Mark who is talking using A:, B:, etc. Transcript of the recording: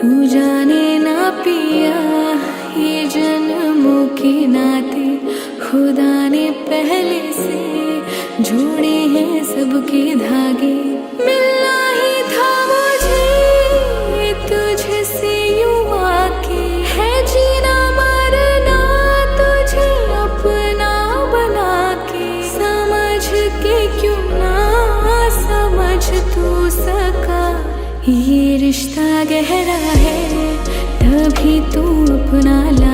A: तू जाने ना पिया, ये जन्मों के नाते खुदा ने पहले से जोड़े हैं सबके धागे। मिलना ही था मुझे तुझसे यूं आके, है जीना मरना तुझे अपना बना के। समझ के क्यों ना समझ तू सका, ये रिश्ता गहरा है तभी तू अपना ला।